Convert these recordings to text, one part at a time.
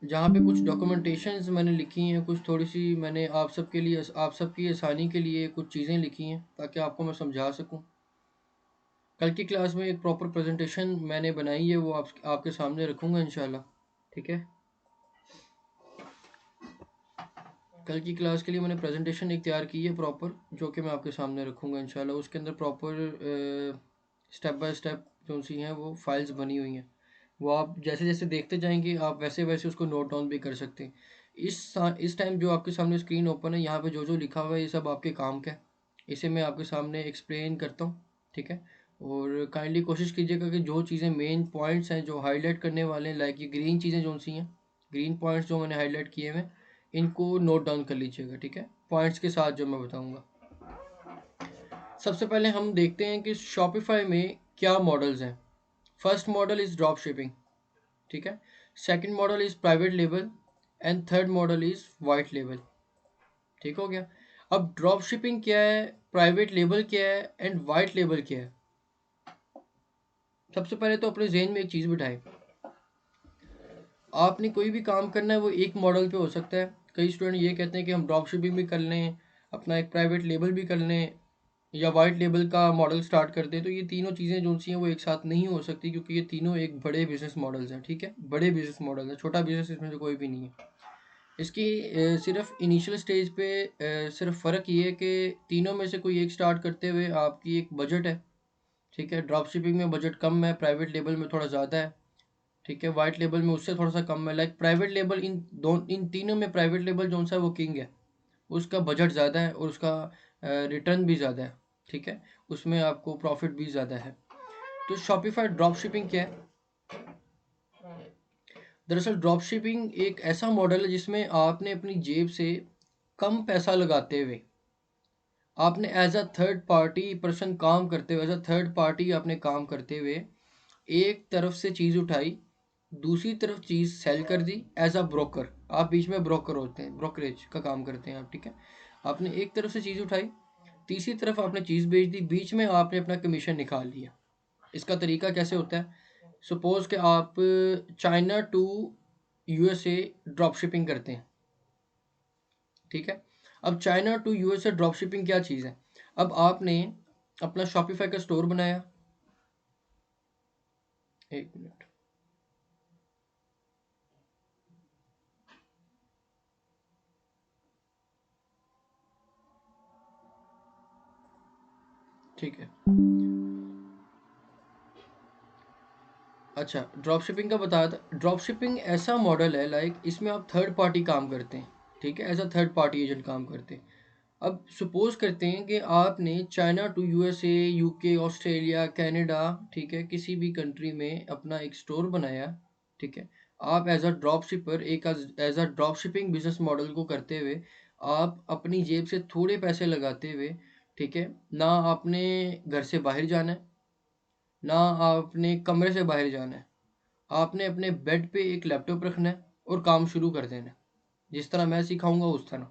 जहाँ पे कुछ डॉक्यूमेंटेशंस मैंने लिखी हैं, कुछ थोड़ी सी मैंने आप सबके लिए, आप सबकी आसानी के लिए कुछ चीज़ें लिखी हैं ताकि आपको मैं समझा सकूँ। कल की क्लास में एक प्रॉपर प्रेजेंटेशन मैंने बनाई है, वो आपके सामने रखूँगा इंशाल्लाह। ठीक है, कल की क्लास के लिए मैंने प्रेजेंटेशन एक तैयार की है प्रॉपर, जो कि मैं आपके सामने रखूँगा इंशाल्लाह। उसके अंदर प्रॉपर स्टेप बाय स्टेप जो सी हैं वो फाइल्स बनी हुई हैं, वो आप जैसे जैसे देखते जाएंगे आप वैसे वैसे उसको नोट डाउन भी कर सकते हैं। इस टाइम जो आपके सामने स्क्रीन ओपन है, यहाँ पे जो जो लिखा हुआ है ये सब आपके काम का है, इसे मैं आपके सामने एक्सप्लेन करता हूँ। ठीक है, और काइंडली कोशिश कीजिएगा कि जो चीज़ें मेन पॉइंट्स हैं जो हाईलाइट करने वाले हैं, लाइक ये ग्रीन चीज़ें जो सी हैं, ग्रीन पॉइंट्स जो मैंने हाईलाइट किए हुए हैं, इनको नोट डाउन कर लीजिएगा। ठीक है, पॉइंट्स के साथ जो मैं बताऊंगा। सबसे पहले हम देखते हैं कि शॉपिफाई में क्या मॉडल्स हैं। First model is drop shipping. ठीक है, second model is private label and third model is white label. ठीक हो गया। अब ड्रॉप शिपिंग क्या है, प्राइवेट लेबल क्या है एंड वाइट लेबल क्या है। सबसे पहले तो अपने जहन में एक चीज़ बिठाएं, आपने कोई भी काम करना है वो एक मॉडल पे हो सकता है। कई स्टूडेंट ये कहते हैं कि हम ड्रॉप शिपिंग भी कर लें, अपना एक प्राइवेट लेबल भी कर लें, या वाइट लेबल का मॉडल स्टार्ट कर दें। तो ये तीनों चीज़ें जो सी हैं वो एक साथ नहीं हो सकती, क्योंकि ये तीनों एक बड़े बिजनेस मॉडल्स हैं। ठीक है, बड़े बिजनेस मॉडल हैं, छोटा बिजनेस इसमें से कोई भी नहीं है। इसकी सिर्फ इनिशियल स्टेज पे सिर्फ फ़र्क ये है कि तीनों में से कोई एक स्टार्ट करते हुए आपकी एक बजट है। ठीक है, ड्रॉप शिपिंग में बजट कम है, प्राइवेट लेबल में थोड़ा ज़्यादा है। ठीक है, वाइट लेबल में उससे थोड़ा सा कम है। लाइक प्राइवेट लेबल, इन तीनों में प्राइवेट लेबल जो सा है वो किंग है, उसका बजट ज़्यादा है और उसका रिटर्न भी ज़्यादा है। ठीक है, उसमें आपको प्रॉफिट भी ज़्यादा है। तो शॉपिफाई ड्रॉप शिपिंग क्या है? दरअसल ड्रॉप शिपिंग एक ऐसा मॉडल है जिसमें आपने अपनी जेब से कम पैसा लगाते हुए, आपने as a third party person काम करते हुए, एज अ थर्ड पार्टी आपने काम करते हुए एक तरफ से चीज़ उठाई, दूसरी तरफ चीज़ सेल कर दी एज अ ब्रोकर। आप बीच में ब्रोकर होते हैं, ब्रोकरेज का काम करते हैं आप। ठीक है, आपने एक तरफ से चीज़ उठाई, तीसरी तरफ आपने चीज़ बेच दी, बीच में आपने अपना कमीशन निकाल लिया। इसका तरीका कैसे होता है? सपोज कि आप China to USA drop shipping करते हैं। ठीक है, अब China to USA drop shipping क्या चीज़ है? अब आपने अपना शॉपिफाई का स्टोर बनाया। एक मिनट। ठीक है, अच्छा, ड्रॉप शिपिंग का बताया था। ड्रॉप शिपिंग ऐसा मॉडल है, लाइक इसमें आप थर्ड पार्टी काम करते हैं। ठीक है, as a third party agent काम करते हैं। अब सपोज करते हैं कि आपने China to USA, UK, Australia, Canada, ठीक है, किसी भी कंट्री में अपना एक स्टोर बनाया। ठीक है, आप एज अ ड्रॉप शिपर, एक as a drop shipping business model को करते हुए आप अपनी जेब से थोड़े पैसे लगाते हुए, ठीक है, ना आपने घर से बाहर जाना है, ना आपने कमरे से बाहर जाना है, आपने अपने बेड पे एक लैपटॉप रखना है और काम शुरू कर देना है, जिस तरह मैं सिखाऊंगा उस तरह।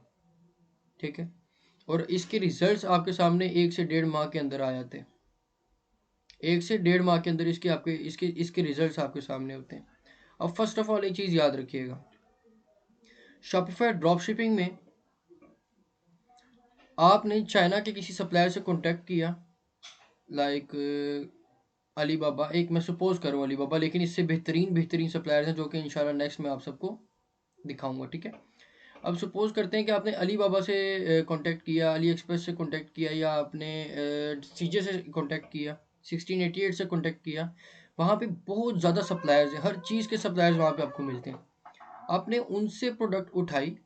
ठीक है, और इसके रिजल्ट्स आपके सामने 1 से 1.5 माह के अंदर आ जाते हैं। 1 से 1.5 माह के अंदर इसके रिजल्ट्स आपके सामने होते हैं। अब फर्स्ट ऑफ ऑल एक चीज़ याद रखिएगा, शॉपिफाई ड्रॉप शिपिंग में आपने चाइना के किसी सप्लायर से कॉन्टैक्ट किया, लाइक अली बाबा, एक मैं सपोज करूँ अली बाबा, लेकिन इससे बेहतरीन बेहतरीन सप्लायर्स हैं जो कि इंशाल्लाह नेक्स्ट में आप सबको दिखाऊंगा। ठीक है, अब सपोज करते हैं कि आपने अली बाबा से कांटेक्ट किया, अली एक्सप्रेस से कांटेक्ट किया, या आपने सीजे से कांटेक्ट किया, 1688 से कांटेक्ट किया। वहाँ पे बहुत ज़्यादा सप्लायर्स हैं, हर चीज़ के सप्लायर्स वहाँ पे आपको मिलते हैं। आपने उनसे प्रोडक्ट उठाई,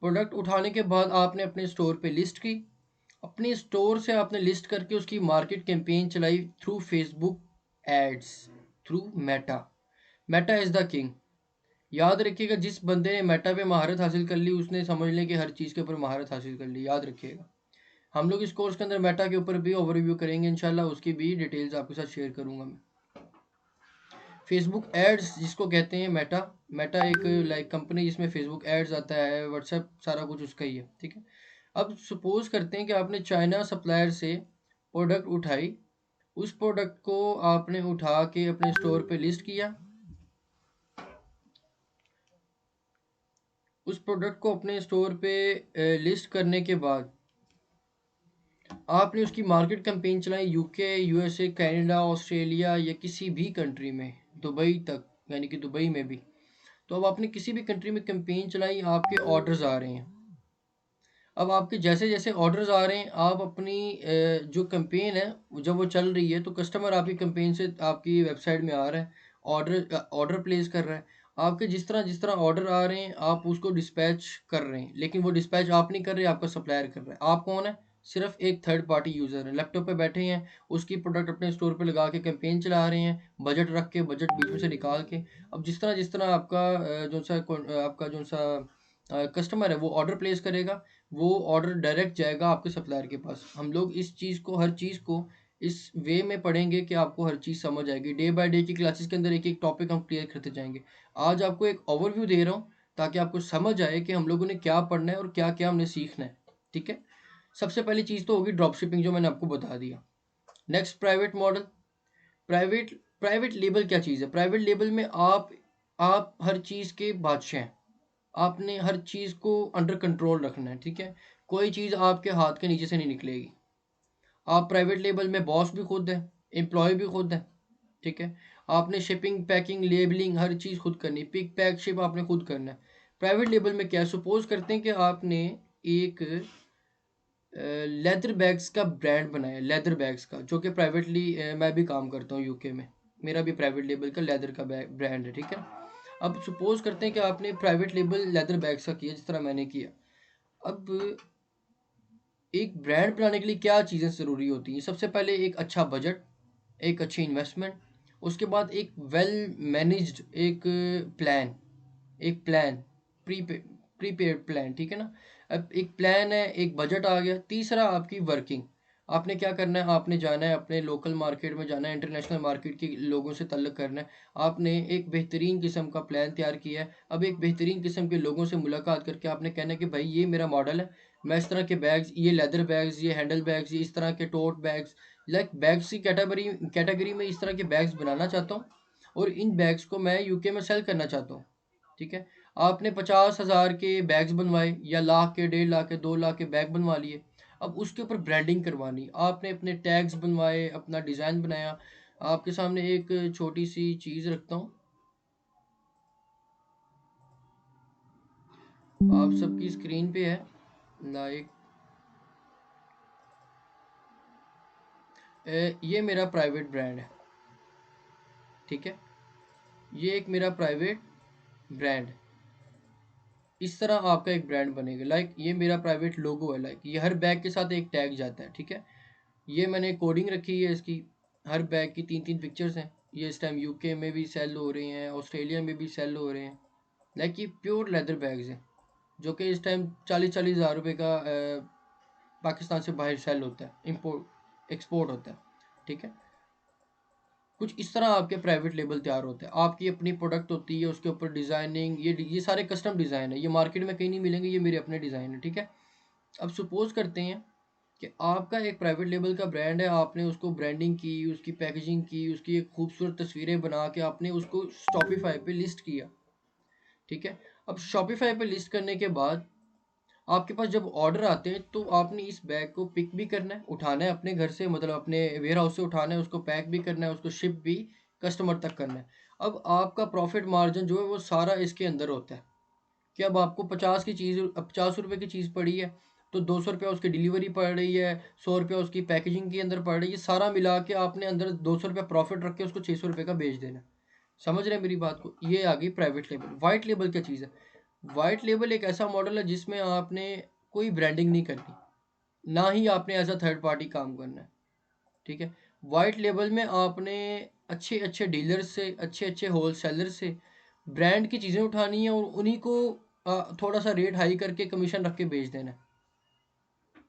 प्रोडक्ट उठाने के बाद आपने अपने स्टोर पे लिस्ट की, अपने स्टोर से आपने लिस्ट करके उसकी मार्केट कैंपेन चलाई through Facebook ads, through Meta. Meta is the king. याद रखिएगा, जिस बंदे ने मेटा पे महारत हासिल कर ली उसने समझ लें कि हर चीज़ के ऊपर महारत हासिल कर ली। याद रखिएगा, हम लोग इस कोर्स के अंदर मेटा के ऊपर भी ओवरव्यू करेंगे इंशाल्लाह, उसकी भी डिटेल्स आपके साथ शेयर करूंगा मैं। फेसबुक एड्स जिसको कहते हैं मेटा, मेटा एक लाइक कंपनी जिसमें फेसबुक एड्स आता है, व्हाट्सएप, सारा कुछ उसका ही है। ठीक है, अब सपोज करते हैं कि आपने चाइना सप्लायर से प्रोडक्ट उठाई, उस प्रोडक्ट को आपने उठा के अपने स्टोर पे लिस्ट किया। उस प्रोडक्ट को अपने स्टोर पे लिस्ट करने के बाद आपने उसकी मार्केट कैंपेन चलाई यूके, यूएसए, कनाडा, ऑस्ट्रेलिया या किसी भी कंट्री में, दुबई तक, यानी कि दुबई में भी। तो अब आपने किसी भी कंट्री में कैंपेन चलाई, आपके ऑर्डर्स आ रहे हैं। अब आपके जैसे जैसे ऑर्डर्स आ रहे हैं, आप अपनी जो कैंपेन है जब वो चल रही है, तो कस्टमर आपकी कैंपेन से आपकी वेबसाइट में आ रहा है, ऑर्डर प्लेस कर रहा है। आपके जिस तरह ऑर्डर आ रहे हैं, आप उसको डिस्पैच कर रहे हैं, लेकिन वो डिस्पैच आप नहीं कर रहे, आपका सप्लायर कर रहा है। आप कौन है? सिर्फ एक थर्ड पार्टी यूज़र है, लैपटॉप पे बैठे हैं, उसकी प्रोडक्ट अपने स्टोर पे लगा के कैंपेन चला रहे हैं, बजट रख के, बजट बीच में से निकाल के। अब जिस तरह आपका आपका जो सा कस्टमर है वो ऑर्डर प्लेस करेगा, वो ऑर्डर डायरेक्ट जाएगा आपके सप्लायर के पास। हम लोग इस चीज़ को, हर चीज़ को इस वे में पढ़ेंगे कि आपको हर चीज़ समझ आएगी। डे बाय डे की क्लासेस के अंदर एक एक टॉपिक हम क्लियर करते जाएंगे। आज आपको एक ओवरव्यू दे रहा हूँ ताकि आपको समझ आए कि हम लोगों ने क्या पढ़ना है और क्या क्या हमने सीखना है। ठीक है, सबसे पहली चीज़ तो होगी ड्रॉप शिपिंग, जो मैंने आपको बता दिया। Next, private model. Private private label क्या चीज़ है? प्राइवेट लेबल में आप हर चीज़ के बादशाह हैं। आपने हर चीज़ को अंडर कंट्रोल रखना है। ठीक है, कोई चीज़ आपके हाथ के नीचे से नहीं निकलेगी। आप प्राइवेट लेबल में बॉस भी खुद है, एम्प्लॉय भी खुद है। ठीक है, आपने शिपिंग, पैकिंग, लेबलिंग हर चीज़ खुद करनी, पिक पैक शिप आपने खुद करना है। प्राइवेट लेबल में क्या, सपोज करते हैं कि आपने एक लेदर बैग्स का ब्रांड बनाया, लेदर बैग्स का, जो कि प्राइवेटली मैं भी काम करता हूँ यूके में, मेरा भी प्राइवेट लेबल का लेदर का ब्रांड है। ठीक है, अब सपोज करते हैं कि आपने प्राइवेट लेबल लेदर बैग्स का किया, जिस तरह मैंने किया। अब एक ब्रांड बनाने के लिए क्या चीज़ें ज़रूरी होती हैं? सबसे पहले एक अच्छा बजट, एक अच्छी इन्वेस्टमेंट, उसके बाद एक वेल मैनेज्ड एक प्लान, एक प्लान, प्रीपेड प्लान। ठीक है ना, अब एक प्लान है, एक बजट आ गया। तीसरा, आपकी वर्किंग। आपने क्या करना है? आपने जाना है अपने लोकल मार्केट में, जाना है इंटरनेशनल मार्केट के लोगों से तल्लुक़ करना है। आपने एक बेहतरीन किस्म का प्लान तैयार किया है। अब एक बेहतरीन किस्म के लोगों से मुलाकात करके आपने कहना है कि भाई ये मेरा मॉडल है, मैं इस तरह के बैग्स, ये लेदर बैग्स, ये हैंडल बैग्स, ये इस तरह के टोट बैग्स, लाइक बैग्स की कैटेगरी में इस तरह के बैग्स बनाना चाहता हूँ, और इन बैग्स को मैं यूके में सेल करना चाहता हूँ। ठीक है, आपने 50,000 के बैग्स बनवाए, या लाख के, 1.5 लाख के, 2 लाख के बैग बनवा लिए। अब उसके ऊपर ब्रांडिंग करवानी, आपने अपने टैग्स बनवाए, अपना डिज़ाइन बनाया। आपके सामने एक छोटी सी चीज़ रखता हूँ, आप सबकी स्क्रीन पे है, लाइक ये मेरा प्राइवेट ब्रांड है। ठीक है, ये एक मेरा प्राइवेट ब्रांड, इस तरह आपका एक ब्रांड बनेगा। लाइक ये मेरा प्राइवेट लोगो है, लाइक ये हर बैग के साथ एक टैग जाता है। ठीक है, ये मैंने कोडिंग रखी है इसकी, हर बैग की 3-3 पिक्चर्स हैं। ये इस टाइम यूके में भी सेल हो रहे हैं, ऑस्ट्रेलिया में भी सेल हो रहे हैं। लाइक ये प्योर लेदर बैग्स हैं, जो कि इस टाइम 40-40 हज़ार रुपये का पाकिस्तान से बाहर सेल होता है, इम्पोर्ट एक्सपोर्ट होता है। ठीक है, कुछ इस तरह आपके प्राइवेट लेबल तैयार होते हैं। आपकी अपनी प्रोडक्ट होती है, उसके ऊपर डिज़ाइनिंग, ये सारे कस्टम डिज़ाइन है, ये मार्केट में कहीं नहीं मिलेंगे, ये मेरे अपने डिज़ाइन है। ठीक है, अब सपोज करते हैं कि आपका एक प्राइवेट लेबल का ब्रांड है, आपने उसको ब्रांडिंग की, उसकी पैकेजिंग की, उसकी एक खूबसूरत तस्वीरें बना के आपने उसको शॉपिफाई पे लिस्ट किया। ठीक है, अब शॉपिफाई पे लिस्ट करने के बाद आपके पास जब ऑर्डर आते हैं, तो आपने इस बैग को पिक भी करना है, उठाना है अपने घर से, मतलब अपने वेयर हाउस से उठाना है, उसको पैक भी करना है, उसको शिप भी कस्टमर तक करना है। अब आपका प्रॉफिट मार्जिन जो है वो सारा इसके अंदर होता है, कि अब आपको 50 रुपये की चीज़ पड़ी है, तो 200 रुपया उसकी डिलीवरी पड़ रही है, 100 रुपया उसकी पैकेजिंग के अंदर पड़ रही है, सारा मिला के आपने अंदर 200 रुपया प्रॉफिट रख के उसको 600 रुपये का बेच देना। समझ रहे हैं मेरी बात को? ये आ गई प्राइवेट लेबल। वाइट लेबल क्या चीज़ है? वाइट लेबल एक ऐसा मॉडल है जिसमें आपने कोई ब्रांडिंग नहीं करनी, ना ही आपने एज अ थर्ड पार्टी काम करना है। ठीक है, वाइट लेबल में आपने अच्छे अच्छे डीलर से, अच्छे अच्छे होल सेलर से ब्रांड की चीज़ें उठानी है, और उन्हीं को थोड़ा सा रेट हाई करके कमीशन रख के बेच देना है।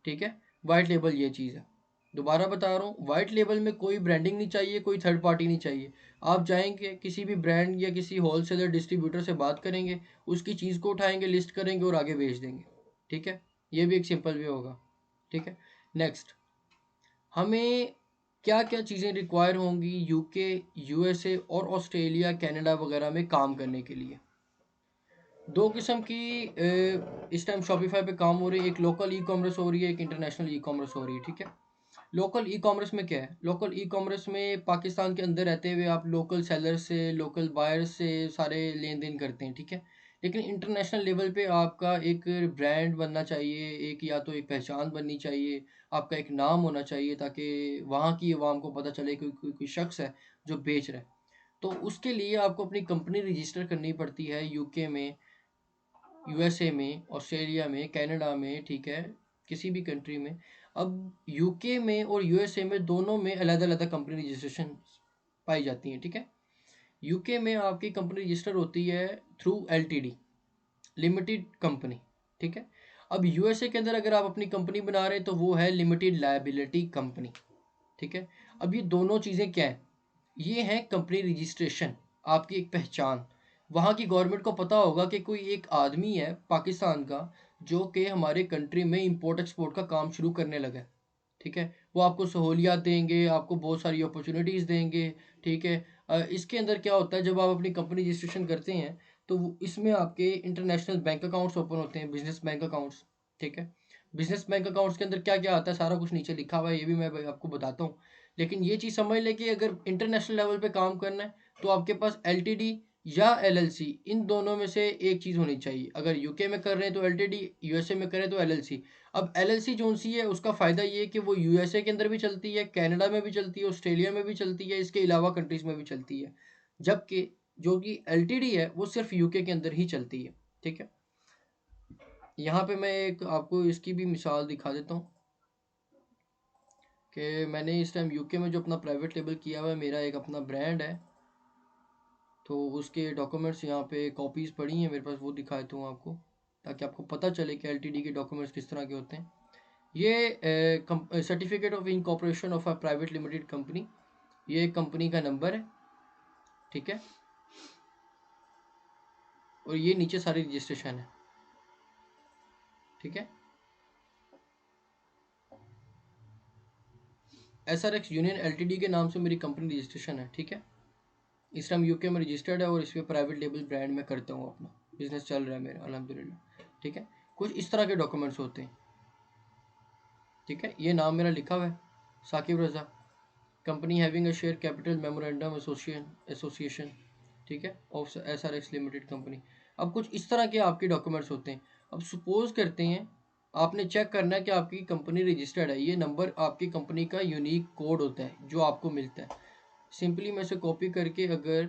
ठीक है, वाइट लेबल ये चीज़ है। दोबारा बता रहा हूँ, वाइट लेबल में कोई ब्रांडिंग नहीं चाहिए, कोई थर्ड पार्टी नहीं चाहिए। आप जाएंगे किसी भी ब्रांड या किसी होल सेलर डिस्ट्रीब्यूटर से बात करेंगे, उसकी चीज़ को उठाएंगे, लिस्ट करेंगे और आगे बेच देंगे। ठीक है, ये भी एक सिंपल वे होगा। ठीक है, नेक्स्ट, हमें क्या क्या चीज़ें रिक्वायर होंगी यूके, यूएसए और ऑस्ट्रेलिया, कनाडा वगैरह में काम करने के लिए? दो किस्म की इस टाइम शॉपिफाई पे काम हो रही है, एक लोकल ई कॉमर्स हो रही है, एक इंटरनेशनल ई कॉमर्स हो रही है, ठीक है। लोकल ई कॉमर्स में क्या है, लोकल ई कॉमर्स में पाकिस्तान के अंदर रहते हुए आप लोकल सेलर से, लोकल बायर से सारे लेन देन करते हैं, ठीक है। लेकिन इंटरनेशनल लेवल पे आपका एक ब्रांड बनना चाहिए, एक या तो एक पहचान बननी चाहिए, आपका एक नाम होना चाहिए, ताकि वहाँ की आवाम को पता चले कि कोई शख्स है जो बेच रहा है। तो उसके लिए आपको अपनी कंपनी रजिस्टर करनी पड़ती है यूके में, यूएसए में, ऑस्ट्रेलिया में, कनाडा में, ठीक है, किसी भी कंट्री में। अब यूके में और यूएसए में दोनों में अलग-अलग कंपनी रजिस्ट्रेशन पाई जाती हैं, ठीक है। यूके में आपकी कंपनी रजिस्टर होती है थ्रू एलटीडी, लिमिटेड कंपनी, ठीक है। अब यूएसए के अंदर अगर आप अपनी कंपनी बना रहे हैं तो वो है लिमिटेड लायबिलिटी कंपनी, ठीक है। अब ये दोनों चीज़ें क्या है, ये है कंपनी रजिस्ट्रेशन, आपकी एक पहचान। वहाँ की गवर्नमेंट को पता होगा कि कोई एक आदमी है पाकिस्तान का जो कि हमारे कंट्री में इंपोर्ट एक्सपोर्ट का काम शुरू करने लगा है, ठीक है। वो आपको सहूलियात देंगे, आपको बहुत सारी अपॉर्चुनिटीज़ देंगे, ठीक है। इसके अंदर क्या होता है, जब आप अपनी कंपनी रजिस्ट्रेशन करते हैं तो इसमें आपके इंटरनेशनल बैंक अकाउंट्स ओपन होते हैं, बिजनेस बैंक अकाउंट्स, ठीक है। बिजनेस बैंक अकाउंट्स के अंदर क्या क्या आता है सारा कुछ नीचे लिखा हुआ है, ये भी मैं आपको बताता हूँ। लेकिन ये चीज़ समझ लें कि अगर इंटरनेशनल लेवल पे काम करना है तो आपके पास एलटीडी या एलएलसी, इन दोनों में से एक चीज़ होनी चाहिए। अगर यूके में कर रहे हैं तो एलटीडी, यूएसए में करें तो एलएलसी। अब एलएलसी जो सी है उसका फ़ायदा ये है कि वो यूएसए के अंदर भी चलती है, कनाडा में भी चलती है, ऑस्ट्रेलिया में भी चलती है, इसके अलावा कंट्रीज़ में भी चलती है। जबकि जो कि एलटीडी है वो सिर्फ यूके के अंदर ही चलती है, ठीक है। यहाँ पे मैं एक आपको इसकी भी मिसाल दिखा देता हूँ कि मैंने इस टाइम यूके में जो अपना प्राइवेट लेबल किया हुआ है, मेरा एक अपना ब्रांड है, तो उसके डॉक्यूमेंट्स यहाँ पे कॉपीज़ पड़ी हैं मेरे पास, वो दिखा देता हूँ आपको, ताकि आपको पता चले कि एलटीडी के डॉक्यूमेंट्स किस तरह के होते हैं। ये certificate of incorporation of a private limited company, ये कंपनी का नंबर है, ठीक है। और ये नीचे सारी रजिस्ट्रेशन है, ठीक है। SRX यूनियन एलटीडी के नाम से मेरी कंपनी रजिस्ट्रेशन है, ठीक है। इस टाइम यूके में रजिस्टर्ड है और इस पर प्राइवेट लेबल ब्रांड में करता हूँ, अपना बिजनेस चल रहा है मेरा अल्हम्दुलिल्लाह, ठीक है। कुछ इस तरह के डॉक्यूमेंट्स होते हैं, ठीक है। ये नाम मेरा लिखा हुआ है, Saqib Raza, company having a share capital memorandum association, ठीक है, ऑफ SRX लिमिटेड कंपनी। अब कुछ इस तरह के आपके डॉक्यूमेंट्स होते हैं। अब सपोज करते हैं आपने चेक करना है कि आपकी कंपनी रजिस्टर्ड है, ये नंबर आपकी कंपनी का यूनिक कोड होता है जो आपको मिलता है। सिंपली मैं इसे कॉपी करके अगर